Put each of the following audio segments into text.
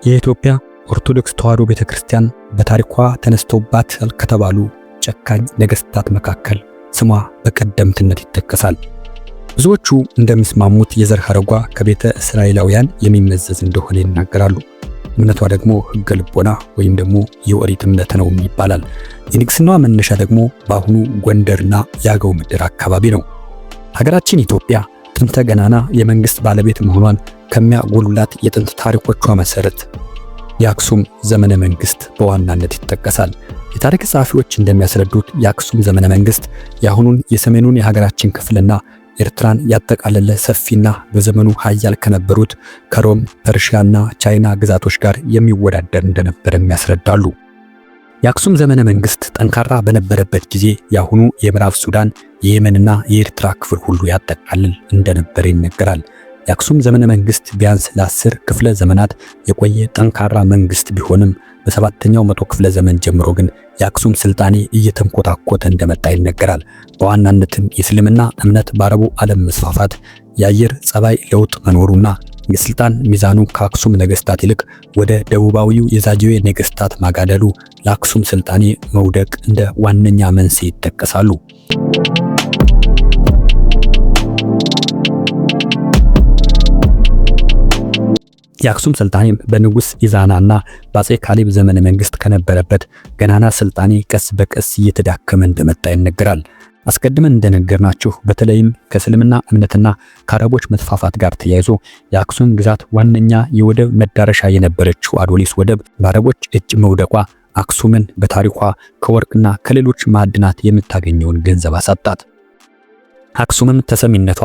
የኢትዮጵያ ኦርቶዶክስ ተዋሕዶ ቤተክርስቲያን በታሪኳ ተነስተውባታል ከተባሉ ጨካኝ ነገስታት መካከል ስሟ በቀደምትነት ይጠቀሳል። ብዙዎቹ እንደሚስማሙት የዘር ሐረጓ ከቤተ እስራኤላውያን የሚመዘዝ እንደሆነ ይናገራሉ። እምነቷ ደግሞ ሕገ ልቦና ወይም ደግሞ የኦሪት እምነት ነው ይባላል። የንግስናዋ መነሻ ደግሞ በአሁኑ ጎንደርና የአገው ምድር አካባቢ ነው። ሀገራችን ኢትዮጵያ ጥንተ ገናና የመንግስት ባለቤት መሆኗን ከሚያጎሉላት የጥንት ታሪኮቿ መሰረት የአክሱም ዘመነ መንግስት በዋናነት ይጠቀሳል። የታሪክ ጸሐፊዎች እንደሚያስረዱት የአክሱም ዘመነ መንግስት የአሁኑን የሰሜኑን የሀገራችን ክፍልና ኤርትራን ያጠቃለለ ሰፊና በዘመኑ ኃያል ከነበሩት ከሮም፣ ፐርሺያና ቻይና ግዛቶች ጋር የሚወዳደር እንደነበረም ያስረዳሉ። የአክሱም ዘመነ መንግስት ጠንካራ በነበረበት ጊዜ የአሁኑ የምዕራብ ሱዳን፣ የየመንና የኤርትራ ክፍል ሁሉ ያጠቃልል እንደነበረ ይነገራል። የአክሱም ዘመነ መንግስት ቢያንስ ለ10 ክፍለ ዘመናት የቆየ ጠንካራ መንግስት ቢሆንም በ7ኛው መቶ ክፍለ ዘመን ጀምሮ ግን የአክሱም ስልጣኔ እየተንኮታኮተ እንደመጣ ይነገራል። በዋናነትም የእስልምና እምነት በአረቡ ዓለም መስፋፋት፣ የአየር ጸባይ ለውጥ መኖሩና የስልጣን ሚዛኑ ከአክሱም ነገስታት ይልቅ ወደ ደቡባዊው የዛጌዌ ነገስታት ማጋደሉ ለአክሱም ስልጣኔ መውደቅ እንደ ዋነኛ መንስኤ ይጠቀሳሉ። የአክሱም ስልጣኔም በንጉስ ኢዛናና በአፄ ካሌብ ዘመነ መንግስት ከነበረበት ገናና ስልጣኔ ቀስ በቀስ እየተዳከመ እንደመጣ ይነገራል። አስቀድመን እንደነገርናችሁ በተለይም ከእስልምና እምነትና ከአረቦች መስፋፋት ጋር ተያይዞ የአክሱም ግዛት ዋነኛ የወደብ መዳረሻ የነበረችው አዶሊስ ወደብ በአረቦች እጅ መውደቋ አክሱምን በታሪኳ ከወርቅና ከሌሎች ማዕድናት የምታገኘውን ገንዘብ አሳጣት። አክሱምም ተሰሚነቷ፣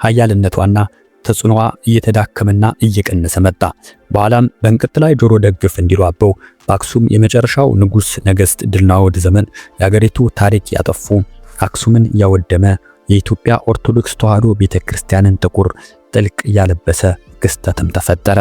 ኃያልነቷና ተጽዕኖዋ እየተዳከመና እየቀነሰ መጣ። በኋላም በእንቅርት ላይ ጆሮ ደግፍ እንዲሉ አበው በአክሱም የመጨረሻው ንጉስ ነገስት ድልናኦድ ዘመን የአገሪቱ ታሪክ ያጠፉ፣ አክሱምን ያወደመ፣ የኢትዮጵያ ኦርቶዶክስ ተዋሕዶ ቤተክርስቲያንን ጥቁር ጥልቅ ያለበሰ ክስተትም ተፈጠረ።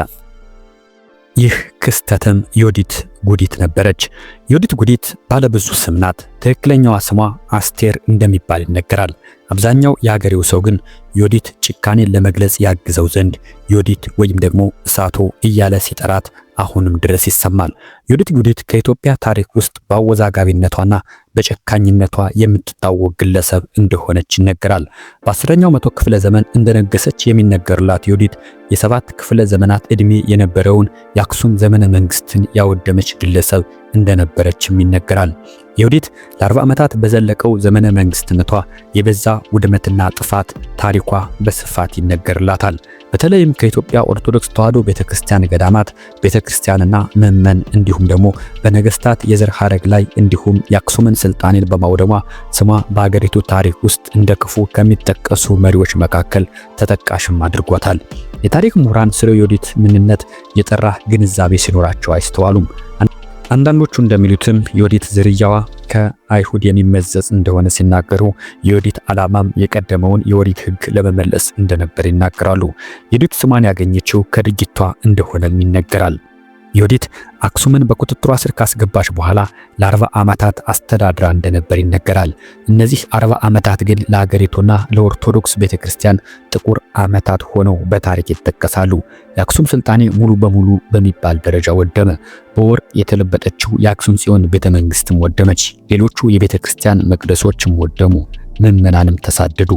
ይህ ክስተትም ዮዲት ጉዲት ነበረች። ዮዲት ጉዲት ባለብዙ ስም ናት። ትክክለኛዋ ስሟ አስቴር እንደሚባል ይነገራል። አብዛኛው የሀገሬው ሰው ግን ዮዲት ጭካኔን ለመግለጽ ያግዘው ዘንድ ዮዲት ወይም ደግሞ እሳቶ እያለ ሲጠራት አሁንም ድረስ ይሰማል። ዮዲት ጉዲት ከኢትዮጵያ ታሪክ ውስጥ በአወዛጋቢነቷና በጨካኝነቷ የምትታወቅ ግለሰብ እንደሆነች ይነገራል። በ10ኛው መቶ ክፍለ ዘመን እንደነገሰች የሚነገርላት ዮዲት የ7 ክፍለ ዘመናት ዕድሜ የነበረውን የአክሱም ዘመነ መንግስትን ያወደመች ግለሰብ እንደነበረችም ይነገራል። ዮዲት ለ40 ዓመታት በዘለቀው ዘመነ መንግስትነቷ የበዛ ውድመትና ጥፋት ታሪኳ በስፋት ይነገርላታል። በተለይም ከኢትዮጵያ ኦርቶዶክስ ተዋሕዶ ቤተክርስቲያን ገዳማት፣ ቤተክርስቲያንና ምዕመን እንዲሁም ደግሞ በነገስታት የዘር ሐረግ ላይ እንዲሁም የአክሱምን ስልጣኔን በማውደሟ ስሟ በአገሪቱ ታሪክ ውስጥ እንደ ክፉ ከሚጠቀሱ መሪዎች መካከል ተጠቃሽም አድርጓታል። የታሪክ ምሁራን ስለ ዮዲት ምንነት የጠራ ግንዛቤ ሲኖራቸው አይስተዋሉም። አንዳንዶቹ እንደሚሉትም ዮዲት ዝርያዋ ከአይሁድ የሚመዘዝ እንደሆነ ሲናገሩ የዮዲት ዓላማም የቀደመውን የኦሪት ሕግ ለመመለስ እንደነበር ይናገራሉ። ዮዲት ስሟን ያገኘችው ከድርጊቷ እንደሆነም ይነገራል። ዮዲት አክሱምን በቁጥጥሯ ስር ካስገባች በኋላ ለ40 ዓመታት አስተዳድራ እንደነበር ይነገራል። እነዚህ 40 ዓመታት ግን ለሀገሪቱና ለኦርቶዶክስ ቤተክርስቲያን ጥቁር ዓመታት ሆነው በታሪክ ይጠቀሳሉ። የአክሱም ስልጣኔ ሙሉ በሙሉ በሚባል ደረጃ ወደመ። በወርቅ የተለበጠችው የአክሱም ጽዮን ቤተመንግስትም ወደመች። ሌሎቹ የቤተክርስቲያን መቅደሶችም ወደሙ። ምዕመናንም ተሳደዱ።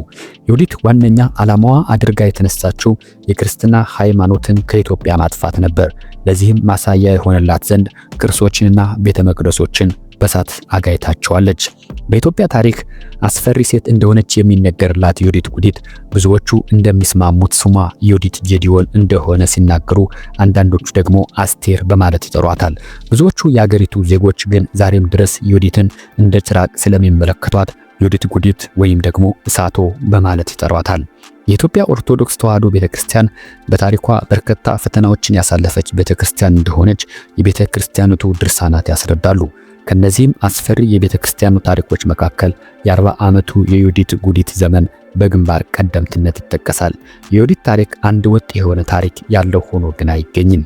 ዮዲት ዋነኛ ዓላማዋ አድርጋ የተነሳችው የክርስትና ሃይማኖትን ከኢትዮጵያ ማጥፋት ነበር። ለዚህም ማሳያ የሆነላት ዘንድ ቅርሶችንና ቤተ መቅደሶችን በሳት አጋይታቸዋለች። በኢትዮጵያ ታሪክ አስፈሪ ሴት እንደሆነች የሚነገርላት ዮዲት ጉዲት ብዙዎቹ እንደሚስማሙት ስሟ ዮዲት ጌዲዮን እንደሆነ ሲናገሩ፣ አንዳንዶቹ ደግሞ አስቴር በማለት ይጠሯታል። ብዙዎቹ የአገሪቱ ዜጎች ግን ዛሬም ድረስ ዮዲትን እንደ ጭራቅ ስለሚመለከቷት ዮዲት ጉዲት ወይም ደግሞ እሳቶ በማለት ይጠሯታል። የኢትዮጵያ ኦርቶዶክስ ተዋሕዶ ቤተክርስቲያን በታሪኳ በርካታ ፈተናዎችን ያሳለፈች ቤተክርስቲያን እንደሆነች የቤተክርስቲያኒቱ ድርሳናት ያስረዳሉ። ከነዚህም አስፈሪ የቤተክርስቲያኑ ታሪኮች መካከል የ40 ዓመቱ የዮዲት ጉዲት ዘመን በግንባር ቀደምትነት ይጠቀሳል። የዮዲት ታሪክ አንድ ወጥ የሆነ ታሪክ ያለው ሆኖ ግን አይገኝም።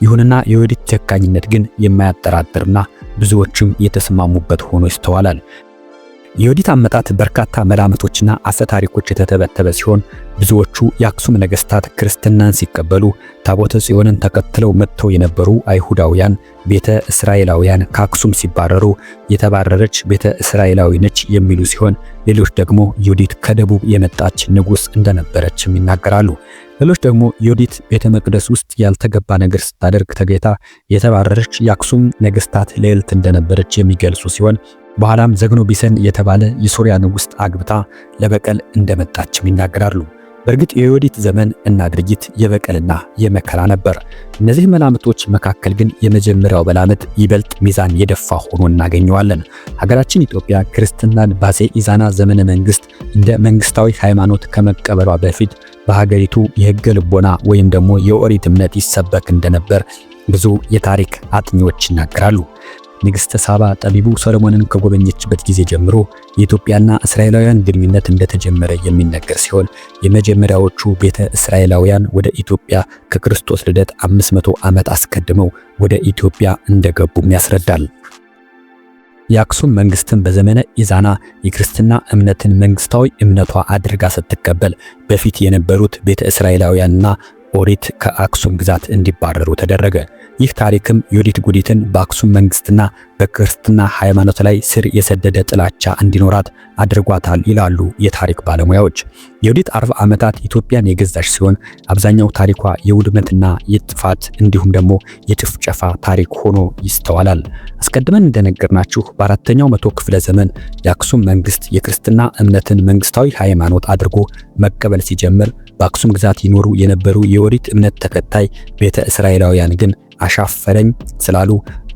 ይሁንና የዮዲት ጨካኝነት ግን የማያጠራጥርና ብዙዎችም የተስማሙበት ሆኖ ይስተዋላል። የዮዲት አመጣጥ በርካታ መላምቶችና አፈ ታሪኮች የተተበተበ ሲሆን ብዙዎቹ የአክሱም ነገስታት ክርስትናን ሲቀበሉ ታቦተ ጽዮንን ተከትለው መጥተው የነበሩ አይሁዳውያን ቤተ እስራኤላውያን ከአክሱም ሲባረሩ የተባረረች ቤተ እስራኤላዊ ነች የሚሉ ሲሆን ሌሎች ደግሞ ዮዲት ከደቡብ የመጣች ንጉስ እንደነበረችም ይናገራሉ። ሌሎች ደግሞ ዮዲት ቤተ መቅደስ ውስጥ ያልተገባ ነገር ስታደርግ ተገይታ የተባረረች የአክሱም ነገስታት ልዕልት እንደነበረች የሚገልጹ ሲሆን በኋላም ዘግኖ ቢሰን የተባለ የሶሪያ ንጉስ አግብታ ለበቀል እንደመጣችም ይናገራሉ። በእርግጥ የዮዲት ዘመን እና ድርጊት የበቀልና የመከራ ነበር። እነዚህ መላምቶች መካከል ግን የመጀመሪያው መላምት ይበልጥ ሚዛን የደፋ ሆኖ እናገኘዋለን። ሀገራችን ኢትዮጵያ ክርስትናን በአፄ ኢዛና ዘመነ መንግስት እንደ መንግስታዊ ሃይማኖት ከመቀበሏ በፊት በሀገሪቱ የሕገ ልቦና ወይም ደግሞ የኦሪት እምነት ይሰበክ እንደነበር ብዙ የታሪክ አጥኚዎች ይናገራሉ። ንግሥተ ሳባ ጠቢቡ ሰሎሞንን ከጎበኘችበት ጊዜ ጀምሮ የኢትዮጵያና እስራኤላውያን ግንኙነት እንደተጀመረ የሚነገር ሲሆን የመጀመሪያዎቹ ቤተ እስራኤላውያን ወደ ኢትዮጵያ ከክርስቶስ ልደት 500 ዓመት አስቀድመው ወደ ኢትዮጵያ እንደገቡም ያስረዳል። የአክሱም መንግስትን በዘመነ ኢዛና የክርስትና እምነትን መንግስታዊ እምነቷ አድርጋ ስትቀበል በፊት የነበሩት ቤተ እስራኤላውያንና ኦሪት ከአክሱም ግዛት እንዲባረሩ ተደረገ። ይህ ታሪክም ዮዲት ጉዲትን በአክሱም መንግስትና በክርስትና ሃይማኖት ላይ ስር የሰደደ ጥላቻ እንዲኖራት አድርጓታል ይላሉ የታሪክ ባለሙያዎች። ዮዲት 40 ዓመታት ኢትዮጵያን የገዛች ሲሆን አብዛኛው ታሪኳ የውድመትና የጥፋት እንዲሁም ደግሞ የጭፍጨፋ ታሪክ ሆኖ ይስተዋላል። አስቀድመን እንደነገርናችሁ በአራተኛው መቶ ክፍለ ዘመን የአክሱም መንግስት የክርስትና እምነትን መንግስታዊ ሃይማኖት አድርጎ መቀበል ሲጀምር በአክሱም ግዛት ይኖሩ የነበሩ የኦሪት እምነት ተከታይ ቤተ እስራኤላውያን ግን አሻፈረኝ ስላሉ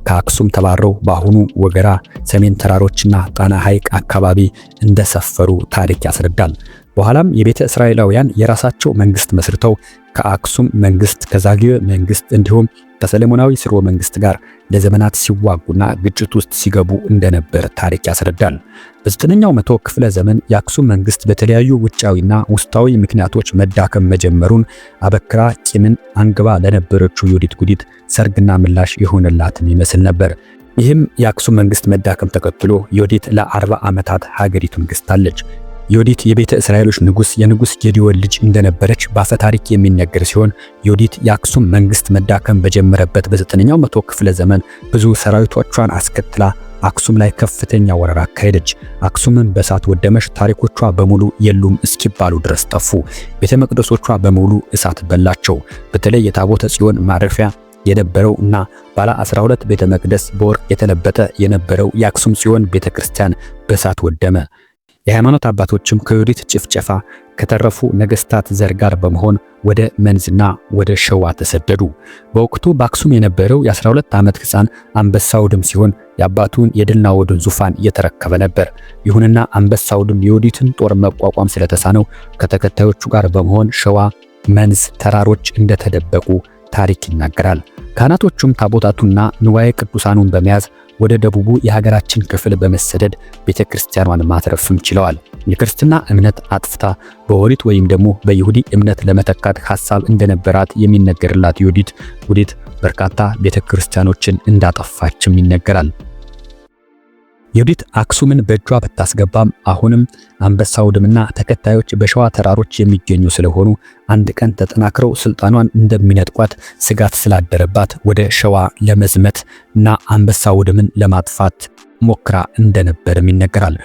ከአክሱም ተባረው በአሁኑ ወገራ ሰሜን ተራሮችና ጣና ሐይቅ አካባቢ እንደሰፈሩ ታሪክ ያስረዳል። በኋላም የቤተ እስራኤላውያን የራሳቸው መንግስት መስርተው ከአክሱም መንግስት ከዛግዌ መንግስት እንዲሁም ከሰለሞናዊ ስርወ መንግስት ጋር ለዘመናት ሲዋጉና ግጭት ውስጥ ሲገቡ እንደነበር ታሪክ ያስረዳል። በ9ኛው መቶ ክፍለ ዘመን የአክሱም መንግስት በተለያዩ ውጫዊና ውስጣዊ ምክንያቶች መዳከም መጀመሩን አበክራ ቂምን አንግባ ለነበረችው ዮዲት ጉዲት ሰርግና ምላሽ የሆነላትን ይመስል ነበር። ይህም የአክሱም መንግስት መዳከም ተከትሎ ዮዲት ለ40 ዓመታት ሀገሪቱን ገዝታለች። ዮዲት የቤተ እስራኤሎች ንጉስ የንጉስ ጌዲዮን ልጅ እንደነበረች በአፈ ታሪክ የሚነገር ሲሆን ዮዲት የአክሱም መንግስት መዳከም በጀመረበት በ9ኛው መቶ ክፍለ ዘመን ብዙ ሰራዊቶቿን አስከትላ አክሱም ላይ ከፍተኛ ወረራ አካሄደች። አክሱምን በእሳት ወደመች። ታሪኮቿ በሙሉ የሉም እስኪባሉ ድረስ ጠፉ። ቤተ መቅደሶቿ በሙሉ እሳት በላቸው። በተለይ የታቦተ ጽዮን ማረፊያ የነበረው እና ባለ 12 ቤተ መቅደስ በወርቅ የተለበጠ የነበረው የአክሱም ጽዮን ቤተክርስቲያን በእሳት ወደመ። የሃይማኖት አባቶችም ከዮዲት ጭፍጨፋ ከተረፉ ነገስታት ዘር ጋር በመሆን ወደ መንዝና ወደ ሸዋ ተሰደዱ። በወቅቱ በአክሱም የነበረው የ12 ዓመት ሕፃን አንበሳውድም ሲሆን የአባቱን የድልናኦድን ዙፋን እየተረከበ ነበር። ይሁንና አንበሳውድም የዮዲትን ጦር መቋቋም ስለተሳነው ከተከታዮቹ ጋር በመሆን ሸዋ መንዝ ተራሮች እንደተደበቁ ታሪክ ይናገራል። ካህናቶቹም ታቦታቱና ንዋየ ቅዱሳኑን በመያዝ ወደ ደቡቡ የሀገራችን ክፍል በመሰደድ ቤተክርስቲያኗን ማትረፍም ችለዋል። የክርስትና እምነት አጥፍታ በኦሪት ወይም ደግሞ በይሁዲ እምነት ለመተካት ሐሳብ እንደነበራት የሚነገርላት ዮዲት ጉዲት በርካታ ቤተክርስቲያኖችን እንዳጠፋችም ይነገራል። ዮዲት አክሱምን በእጇ ብታስገባም አሁንም አንበሳውድምና ተከታዮች በሸዋ ተራሮች የሚገኙ ስለሆኑ አንድ ቀን ተጠናክረው ስልጣኗን እንደሚነጥቋት ስጋት ስላደረባት ወደ ሸዋ ለመዝመት እና አንበሳውድምን ለማጥፋት ሞክራ እንደነበርም ይነገራል።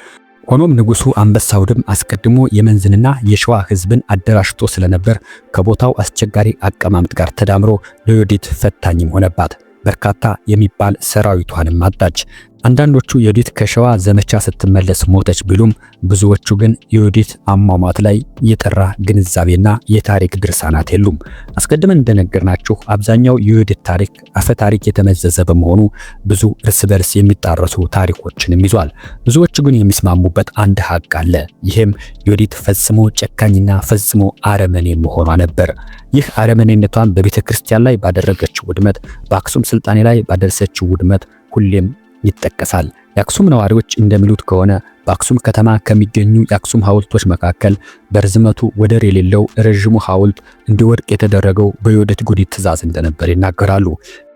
ሆኖም ንጉሱ አንበሳውድም አስቀድሞ የመንዝንና የሸዋ ህዝብን አደራጅቶ ስለነበር ከቦታው አስቸጋሪ አቀማመጥ ጋር ተዳምሮ ለዮዲት ፈታኝም ሆነባት። በርካታ የሚባል ሰራዊቷንም አጣች። አንዳንዶቹ ዮዲት ከሸዋ ዘመቻ ስትመለስ ሞተች ቢሉም ብዙዎቹ ግን ዮዲት አሟሟት ላይ የጠራ ግንዛቤና የታሪክ ድርሳናት የሉም። አስቀድመን እንደነገርናችሁ አብዛኛው የዮዲት ታሪክ አፈ ታሪክ የተመዘዘ በመሆኑ ብዙ እርስ በርስ የሚጣረሱ ታሪኮችንም ይዟል። ብዙዎቹ ግን የሚስማሙበት አንድ ሀቅ አለ። ይህም ዮዲት ፈጽሞ ጨካኝና ፈጽሞ አረመኔ መሆኗ ነበር። ይህ አረመኔነቷን በቤተ ክርስቲያን ላይ ባደረገችው ውድመት፣ በአክሱም ስልጣኔ ላይ ባደረሰችው ውድመት ሁሌም ይጠቀሳል። የአክሱም ነዋሪዎች እንደሚሉት ከሆነ በአክሱም ከተማ ከሚገኙ የአክሱም ሐውልቶች መካከል በርዝመቱ ወደር የሌለው ረዥሙ ሐውልት እንዲወድቅ የተደረገው በዮዲት ጉዲት ትእዛዝ እንደነበር ይናገራሉ።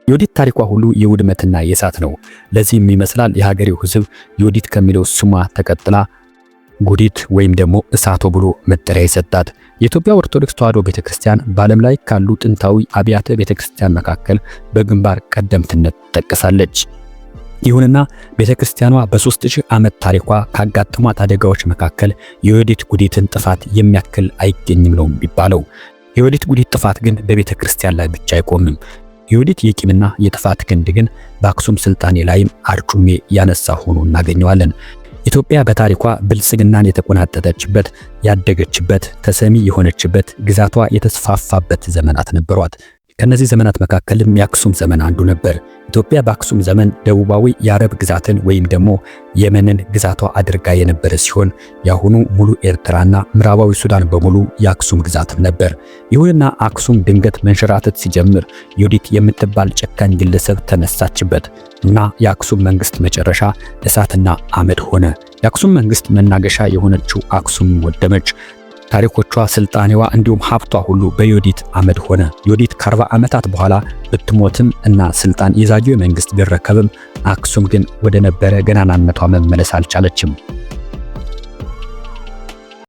ዮዲት ታሪኳ ሁሉ የውድመትና የእሳት ነው። ለዚህም ይመስላል የሀገሬው ሕዝብ ዮዲት ከሚለው ስሟ ተቀጥላ ጉዲት ወይም ደግሞ እሳቶ ብሎ መጠሪያ የሰጣት። የኢትዮጵያ ኦርቶዶክስ ተዋሕዶ ቤተክርስቲያን በዓለም ላይ ካሉ ጥንታዊ አብያተ ቤተክርስቲያን መካከል በግንባር ቀደምትነት ትጠቀሳለች። ይሁንና ቤተክርስቲያኗ በ3000 ዓመት ታሪኳ ካጋጠሟት አደጋዎች መካከል የዮዲት ጉዲትን ጥፋት የሚያክል አይገኝም ነው የሚባለው። የዮዲት ጉዲት ጥፋት ግን በቤተክርስቲያን ላይ ብቻ አይቆምም። የዮዲት የቂምና የጥፋት ክንድ ግን በአክሱም ስልጣኔ ላይም አርጩሜ ያነሳ ሆኖ እናገኘዋለን። ኢትዮጵያ በታሪኳ ብልጽግናን የተቆናጠጠችበት፣ ያደገችበት፣ ተሰሚ የሆነችበት፣ ግዛቷ የተስፋፋበት ዘመናት ነበሯት። ከነዚህ ዘመናት መካከልም የአክሱም ዘመን አንዱ ነበር። ኢትዮጵያ በአክሱም ዘመን ደቡባዊ የአረብ ግዛትን ወይም ደግሞ የመንን ግዛቷ አድርጋ የነበረ ሲሆን ያሁኑ ሙሉ ኤርትራና ምዕራባዊ ሱዳን በሙሉ የአክሱም ግዛት ነበር። ይሁንና አክሱም ድንገት መንሸራተት ሲጀምር ዮዲት የምትባል ጨካኝ ግለሰብ ተነሳችበት እና የአክሱም መንግስት መጨረሻ እሳትና አመድ ሆነ። የአክሱም መንግስት መናገሻ የሆነችው አክሱም ወደመች። ታሪኮቿ፣ ስልጣኔዋ እንዲሁም ሀብቷ ሁሉ በዮዲት አመድ ሆነ። ዮዲት ከ40 ዓመታት በኋላ ብትሞትም እና ስልጣን የዛጌው መንግስት ቢረከብም አክሱም ግን ወደ ነበረ ገናናነቷ መመለስ አልቻለችም።